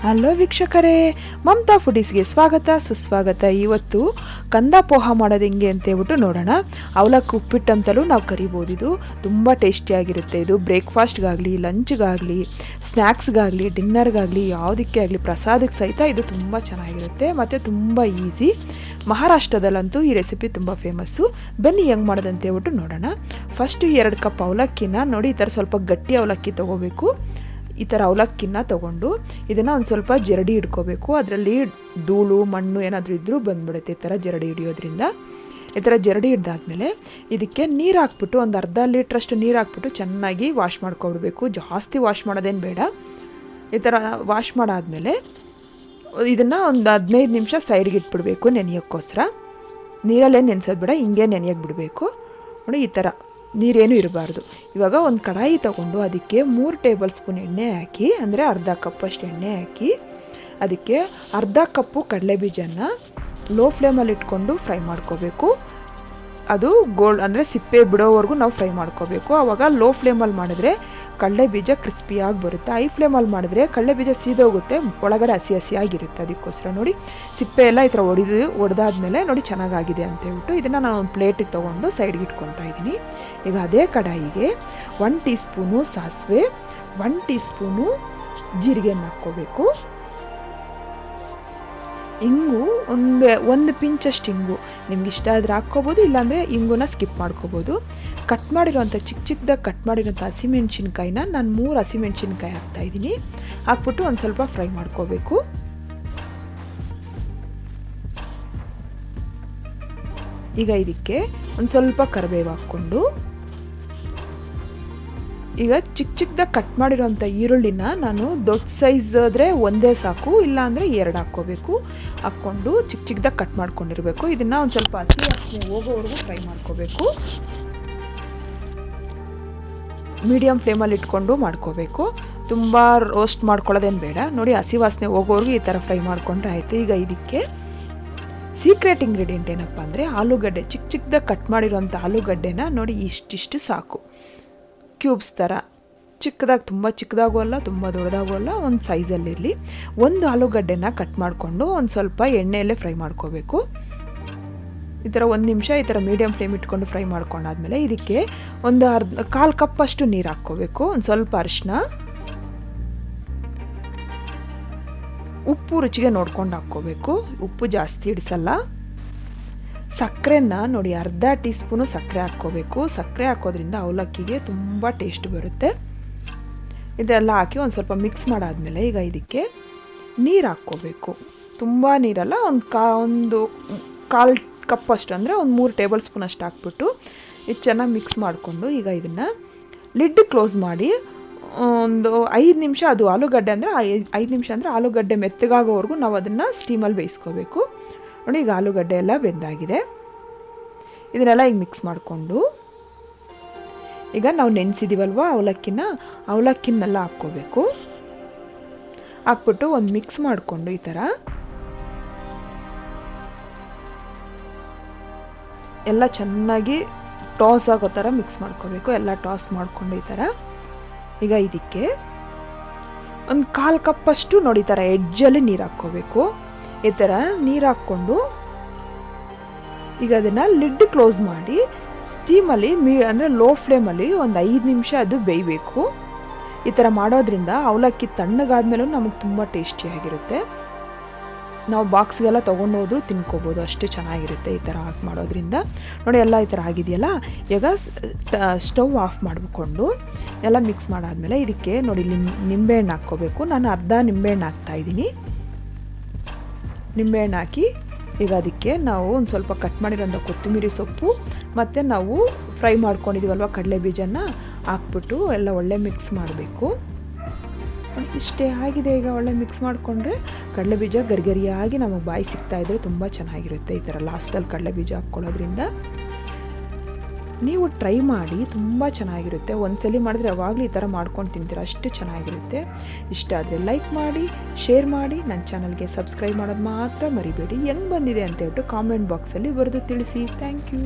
Hello ವೀಕ್ಷಕರೇ, ಮಮತಾ ಫುಡೀಸ್ಗೆ ಸ್ವಾಗತ ಸುಸ್ವಾಗತ. ಇವತ್ತು ಕಂದ ಪೋಹ ಮಾಡೋದು ಹೆಂಗೆ ಅಂತ ಹೇಳ್ಬಿಟ್ಟು ನೋಡೋಣ. ಅವಲಕ್ಕಿ ಉಪ್ಪಿಟ್ಟು ಅಂತಲೂ ನಾವು ಕರಿಬೋದು. ಇದು ತುಂಬ ಟೇಸ್ಟಿಯಾಗಿರುತ್ತೆ. ಇದು ಬ್ರೇಕ್ಫಾಸ್ಟ್ಗಾಗಲಿ, ಲಂಚ್ಗಾಗಲಿ, ಸ್ನ್ಯಾಕ್ಸ್ಗಾಗಲಿ, ಡಿನ್ನರ್ಗಾಗಲಿ, ಯಾವುದಕ್ಕೆ ಆಗಲಿ ಪ್ರಸಾದಕ್ಕೆ ಸಹಿತ ಇದು ತುಂಬ ಚೆನ್ನಾಗಿರುತ್ತೆ ಮತ್ತು ತುಂಬ ಈಸಿ. ಮಹಾರಾಷ್ಟ್ರದಲ್ಲಂತೂ ಈ ರೆಸಿಪಿ ತುಂಬ ಫೇಮಸ್ಸು. ಬನ್ನಿ ಹೆಂಗೆ ಮಾಡೋದಂತ ಹೇಳ್ಬಿಟ್ಟು ನೋಡೋಣ. ಫಸ್ಟು 2 ಕಪ್ ಅವಲಕ್ಕಿನ ನೋಡಿ, ಈ ಥರ ಸ್ವಲ್ಪ ಗಟ್ಟಿ ಅವಲಕ್ಕಿ ತೊಗೋಬೇಕು. ಈ ಥರ ಅವಲಕ್ಕಿನ ತೊಗೊಂಡು ಇದನ್ನು ಒಂದು ಸ್ವಲ್ಪ ಜರಡಿ ಇಟ್ಕೋಬೇಕು. ಅದರಲ್ಲಿ ಧೂಳು ಮಣ್ಣು ಏನಾದರೂ ಇದ್ದರೂ ಬಂದುಬಿಡುತ್ತೆ ಈ ಥರ ಜರಡಿ ಹಿಡಿಯೋದ್ರಿಂದ. ಈ ಥರ ಜರಡಿ ಹಿಡ್ದಾದ್ಮೇಲೆ ಇದಕ್ಕೆ ನೀರು ಹಾಕ್ಬಿಟ್ಟು ಒಂದು ಅರ್ಧ ಲೀಟ್ರಷ್ಟು ನೀರು ಹಾಕ್ಬಿಟ್ಟು ಚೆನ್ನಾಗಿ ವಾಶ್ ಮಾಡ್ಕೊಬಿಡ್ಬೇಕು. ಜಾಸ್ತಿ ವಾಶ್ ಮಾಡೋದೇನು ಬೇಡ. ಈ ಥರ ವಾಶ್ ಮಾಡಾದಮೇಲೆ ಇದನ್ನು ಒಂದು 15 ನಿಮಿಷ ಸೈಡ್ಗೆ ಇಟ್ಬಿಡಬೇಕು ನೆನೆಯೋಕ್ಕೋಸ್ಕರ. ನೀರಲ್ಲೇ ನೆನೆಸೋದು ಬೇಡ, ಹಿಂಗೆ ನೆನೆಯೋಕ್ಕೆ ಬಿಡಬೇಕು. ನೋಡಿ, ಈ ಥರ ನೀರೇನು ಇರಬಾರ್ದು. ಇವಾಗ ಒಂದು ಕಡಾಯಿ ತೊಗೊಂಡು ಅದಕ್ಕೆ 3 ಟೇಬಲ್ ಸ್ಪೂನ್ ಎಣ್ಣೆ ಹಾಕಿ, ಅಂದರೆ ಅರ್ಧ ಕಪ್ಪಷ್ಟು ಎಣ್ಣೆ ಹಾಕಿ, ಅದಕ್ಕೆ ಅರ್ಧ ಕಪ್ಪು ಕಡಲೆಬೀಜನ ಲೋ ಫ್ಲೇಮಲ್ಲಿ ಇಟ್ಕೊಂಡು ಫ್ರೈ ಮಾಡ್ಕೋಬೇಕು. ಅದು ಗೋಲ್ಡ್ ಅಂದರೆ ಸಿಪ್ಪೆ ಬಿಡೋವರೆಗೂ ನಾವು ಫ್ರೈ ಮಾಡ್ಕೋಬೇಕು. ಆವಾಗ ಲೋ ಫ್ಲೇಮಲ್ಲಿ ಮಾಡಿದ್ರೆ ಕಡಲೆಬೀಜ ಕ್ರಿಸ್ಪಿಯಾಗಿ ಬರುತ್ತೆ. ಹೈ ಫ್ಲೇಮಲ್ಲಿ ಮಾಡಿದ್ರೆ ಕಡಲೆಬೀಜ ಸೀದೋಗುತ್ತೆ, ಒಳಗಡೆ ಹಸಿ ಹಸಿಯಾಗಿರುತ್ತೆ. ಅದಕ್ಕೋಸ್ಕರ ನೋಡಿ, ಸಿಪ್ಪೆ ಎಲ್ಲ ಈ ಥರ ಒಡೆದಾದ್ಮೇಲೆ ನೋಡಿ ಚೆನ್ನಾಗಾಗಿದೆ ಅಂತ ಹೇಳ್ಬಿಟ್ಟು ಇದನ್ನು ನಾನು ಒಂದು ಪ್ಲೇಟಿಗೆ ತೊಗೊಂಡು ಸೈಡ್ಗೆ ಇಟ್ಕೊತಾ ಇದ್ದೀನಿ. ಈಗ ಅದೇ ಕಡಾಯಿಗೆ 1 ಟೀ ಸ್ಪೂನು ಸಾಸಿವೆ, 1 ಟೀ ಸ್ಪೂನು ಜೀರಿಗೆಯನ್ನು ಹಾಕ್ಕೋಬೇಕು. ಇಂಗು ಒಂದು ಪಿಂಚಷ್ಟು ಇಂಗು ನಿಮ್ಗೆ ಇಷ್ಟ ಆದರೆ ಹಾಕ್ಕೋಬೋದು, ಇಲ್ಲಾಂದರೆ ಇಂಗುನ ಸ್ಕಿಪ್ ಮಾಡ್ಕೋಬೋದು. ಕಟ್ ಮಾಡಿರೋಂಥ ಚಿಕ್ಕದಾಗಿ ಕಟ್ ಮಾಡಿರೋಂಥ ಹಸಿಮೆಣ್ಸಿನ್ಕಾಯಿನ ನಾನು 3 ಹಸಿಮೆಣ್ಸಿನ್ಕಾಯಿ ಹಾಕ್ತಾಯಿದ್ದೀನಿ. ಹಾಕ್ಬಿಟ್ಟು ಒಂದು ಸ್ವಲ್ಪ ಫ್ರೈ ಮಾಡ್ಕೋಬೇಕು. ಈಗ ಇದಕ್ಕೆ ಒಂದು ಸ್ವಲ್ಪ ಕರಿಬೇವು ಹಾಕ್ಕೊಂಡು, ಈಗ ಚಿಕ್ಕದಾಗಿ ಕಟ್ ಮಾಡಿರೋಂಥ ಈರುಳ್ಳಿನ ನಾನು ದೊಡ್ಡ ಸೈಜ್ ಆದರೆ ಒಂದೇ ಸಾಕು, ಇಲ್ಲಾಂದರೆ 2 ಹಾಕ್ಕೋಬೇಕು. ಹಾಕ್ಕೊಂಡು ಚಿಕ್ಕದಾಗಿ ಕಟ್ ಮಾಡ್ಕೊಂಡಿರಬೇಕು. ಇದನ್ನು ಒಂದು ಸ್ವಲ್ಪ ಹಸಿ ವಾಸನೆ ಹೋಗೋವರೆಗೂ ಫ್ರೈ ಮಾಡ್ಕೋಬೇಕು. ಮೀಡಿಯಮ್ ಫ್ಲೇಮಲ್ಲಿ ಇಟ್ಕೊಂಡು ಮಾಡ್ಕೋಬೇಕು. ತುಂಬ ರೋಸ್ಟ್ ಮಾಡ್ಕೊಳ್ಳೋದೇನು ಬೇಡ. ನೋಡಿ, ಹಸಿ ವಾಸನೆ ಹೋಗೋವರೆಗೂ ಈ ಥರ ಫ್ರೈ ಮಾಡ್ಕೊಂಡ್ರೆ ಆಯಿತು. ಈಗ ಇದಕ್ಕೆ ಸೀಕ್ರೆಟ್ ಇಂಗ್ರೀಡಿಯೆಂಟ್ ಏನಪ್ಪ ಅಂದರೆ ಆಲೂಗಡ್ಡೆ. ಚಿಕ್ಕದಾಗಿ ಕಟ್ ಮಾಡಿರೋಂಥ ಆಲೂಗಡ್ಡೆನ ನೋಡಿ ಇಷ್ಟಿಷ್ಟು ಸಾಕು, ಕ್ಯೂಬ್ಸ್ ಥರ ಚಿಕ್ಕದಾಗಿ, ತುಂಬ ಚಿಕ್ಕದಾಗೂ ಅಲ್ಲ ತುಂಬ ದೊಡ್ಡದಾಗೂ ಅಲ್ಲ, ಒಂದು ಸೈಜಲ್ಲಿರಲಿ. ಒಂದು ಆಲೂಗಡ್ಡೆನ ಕಟ್ ಮಾಡಿಕೊಂಡು ಒಂದು ಸ್ವಲ್ಪ ಎಣ್ಣೆಯಲ್ಲೇ ಫ್ರೈ ಮಾಡ್ಕೋಬೇಕು. ಈ ಥರ 1 ನಿಮಿಷ ಈ ಥರ ಮೀಡಿಯಮ್ ಫ್ಲೇಮ್ ಇಟ್ಕೊಂಡು ಫ್ರೈ ಮಾಡ್ಕೊಂಡಾದ್ಮೇಲೆ ಇದಕ್ಕೆ ಒಂದು 1/4 ಕಪ್ಪಷ್ಟು ನೀರು ಹಾಕ್ಕೋಬೇಕು. ಒಂದು ಸ್ವಲ್ಪ ಅರಿಶಿನ, ಉಪ್ಪು ರುಚಿಗೆ ನೋಡ್ಕೊಂಡು ಹಾಕ್ಕೋಬೇಕು. ಉಪ್ಪು ಜಾಸ್ತಿ ಹಿಡಿಸಲ್ಲ. ಸಕ್ಕರೆನ ನೋಡಿ ಅರ್ಧ ಟೀ ಸ್ಪೂನು ಸಕ್ಕರೆ ಹಾಕ್ಕೋಬೇಕು. ಸಕ್ಕರೆ ಹಾಕೋದ್ರಿಂದ ಅವಲಕ್ಕಿಗೆ ತುಂಬ ಟೇಸ್ಟ್ ಬರುತ್ತೆ. ಇದೆಲ್ಲ ಹಾಕಿ ಒಂದು ಸ್ವಲ್ಪ ಮಿಕ್ಸ್ ಮಾಡಾದ್ಮೇಲೆ ಈಗ ಇದಕ್ಕೆ ನೀರು ಹಾಕ್ಕೋಬೇಕು. ತುಂಬ ನೀರಲ್ಲ, ಒಂದು 1/4 ಕಪ್ಪಷ್ಟು ಅಂದರೆ ಒಂದು 3 ಟೇಬಲ್ ಸ್ಪೂನ್ ಅಷ್ಟು ಹಾಕ್ಬಿಟ್ಟು ಇದು ಚೆನ್ನಾಗಿ ಮಿಕ್ಸ್ ಮಾಡಿಕೊಂಡು ಈಗ ಇದನ್ನು ಲಿಡ್ ಕ್ಲೋಸ್ ಮಾಡಿ ಒಂದು 5 ನಿಮಿಷ, ಅದು ಆಲೂಗಡ್ಡೆ ಅಂದರೆ 5 ನಿಮಿಷ ಅಂದರೆ ಆಲೂಗಡ್ಡೆ ಮೆತ್ತಗಾಗೋವರೆಗೂ ನಾವು ಅದನ್ನು ಸ್ಟೀಮಲ್ಲಿ ಬೇಯಿಸ್ಕೋಬೇಕು. ನೋಡಿ, ಈಗ ಆಲೂಗಡ್ಡೆ ಎಲ್ಲ ಬೆಂದಾಗಿದೆ. ಇದನ್ನೆಲ್ಲ ಈಗ ಮಿಕ್ಸ್ ಮಾಡಿಕೊಂಡು ಈಗ ನಾವು ನೆನೆಸಿದ್ದೀವಲ್ವ ಅವಲಕ್ಕಿನೆಲ್ಲ ಹಾಕ್ಕೋಬೇಕು. ಹಾಕ್ಬಿಟ್ಟು ಒಂದು ಮಿಕ್ಸ್ ಮಾಡಿಕೊಂಡು ಈ ಥರ ಎಲ್ಲ ಚೆನ್ನಾಗಿ ಟಾಸ್ ಆಗೋ ಥರ ಮಿಕ್ಸ್ ಮಾಡ್ಕೋಬೇಕು. ಎಲ್ಲ ಟಾಸ್ ಮಾಡಿಕೊಂಡು ಈ ಥರ ಈಗ ಇದಕ್ಕೆ ಒಂದು 1/4 ಕಪ್ಪಷ್ಟು ನೋಡಿ ಈ ಥರ ಎಡ್ಜಲ್ಲಿ ನೀರು ಹಾಕ್ಕೋಬೇಕು. ಈ ಥರ ನೀರು ಹಾಕ್ಕೊಂಡು ಈಗ ಅದನ್ನು ಲಿಡ್ ಕ್ಲೋಸ್ ಮಾಡಿ ಸ್ಟೀಮಲ್ಲಿ ಅಂದರೆ ಲೋ ಫ್ಲೇಮಲ್ಲಿ ಒಂದು 5 ನಿಮಿಷ ಅದು ಬೇಯಬೇಕು. ಈ ಥರ ಮಾಡೋದ್ರಿಂದ ಅವಲಕ್ಕಿ ತಣ್ಣಗಾದ್ಮೇಲೂ ನಮಗೆ ತುಂಬ ಟೇಸ್ಟಿಯಾಗಿರುತ್ತೆ. ನಾವು ಬಾಕ್ಸ್ಗೆಲ್ಲ ತೊಗೊಂಡೋದ್ರೂ ತಿನ್ಕೋಬೋದು, ಅಷ್ಟು ಚೆನ್ನಾಗಿರುತ್ತೆ ಈ ಥರ ಹಾಕಿ ಮಾಡೋದ್ರಿಂದ. ನೋಡಿ, ಎಲ್ಲ ಈ ಥರ ಆಗಿದೆಯಲ್ಲ. ಈಗ ಸ್ಟವ್ ಆಫ್ ಮಾಡಿಕೊಂಡು ಎಲ್ಲ ಮಿಕ್ಸ್ ಮಾಡಾದ್ಮೇಲೆ ಇದಕ್ಕೆ ನೋಡಿ ನಿಂಬೆಹಣ್ಣು ಹಾಕ್ಕೋಬೇಕು. ನಾನು ಅರ್ಧ ನಿಂಬೆಹಣ್ಣು ಹಾಕ್ತಾಯಿದ್ದೀನಿ. ನಿಂಬೆಹಣ್ಣು ಹಾಕಿ ಈಗ ಅದಕ್ಕೆ ನಾವು ಒಂದು ಸ್ವಲ್ಪ ಕಟ್ ಮಾಡಿರೋಂಥ ಕೊತ್ತಂಬರಿ ಸೊಪ್ಪು ಮತ್ತು ನಾವು ಫ್ರೈ ಮಾಡ್ಕೊಂಡಿದ್ದೀವಲ್ವ ಕಡಲೆ ಬೀಜನ ಹಾಕ್ಬಿಟ್ಟು ಎಲ್ಲ ಒಳ್ಳೆ ಮಿಕ್ಸ್ ಮಾಡಬೇಕು. ಇಷ್ಟೇ ಆಗಿದೆ. ಈಗ ಒಳ್ಳೆ ಮಿಕ್ಸ್ ಮಾಡಿಕೊಂಡ್ರೆ ಕಡಲೆ ಬೀಜ ಗರಿಗರಿಯಾಗಿ ನಮಗೆ ಬಾಯಿ ಸಿಗ್ತಾಯಿದ್ರೆ ತುಂಬ ಚೆನ್ನಾಗಿರುತ್ತೆ. ಈ ಥರ ಲಾಸ್ಟಲ್ಲಿ ಕಡಲೆ ಬೀಜ ಹಾಕ್ಕೊಳ್ಳೋದ್ರಿಂದ ನೀವು ಟ್ರೈ ಮಾಡಿ, ತುಂಬ ಚೆನ್ನಾಗಿರುತ್ತೆ. ಒಂದ್ಸಲಿ ಮಾಡಿದ್ರೆ ಯಾವಾಗಲೂ ಈ ಥರ ಮಾಡ್ಕೊಂಡು ತಿಂತೀರ, ಅಷ್ಟು ಚೆನ್ನಾಗಿರುತ್ತೆ. ಇಷ್ಟ ಆದರೆ ಲೈಕ್ ಮಾಡಿ, ಶೇರ್ ಮಾಡಿ, ನನ್ನ ಚಾನಲ್ಗೆ ಸಬ್ಸ್ಕ್ರೈಬ್ ಮಾಡೋದು ಮಾತ್ರ ಮರಿಬೇಡಿ. ಹೆಂಗೆ ಬಂದಿದೆ ಅಂತ ಹೇಳ್ಬಿಟ್ಟು ಕಾಮೆಂಟ್ ಬಾಕ್ಸಲ್ಲಿ ಬರೆದು ತಿಳಿಸಿ. Thank you.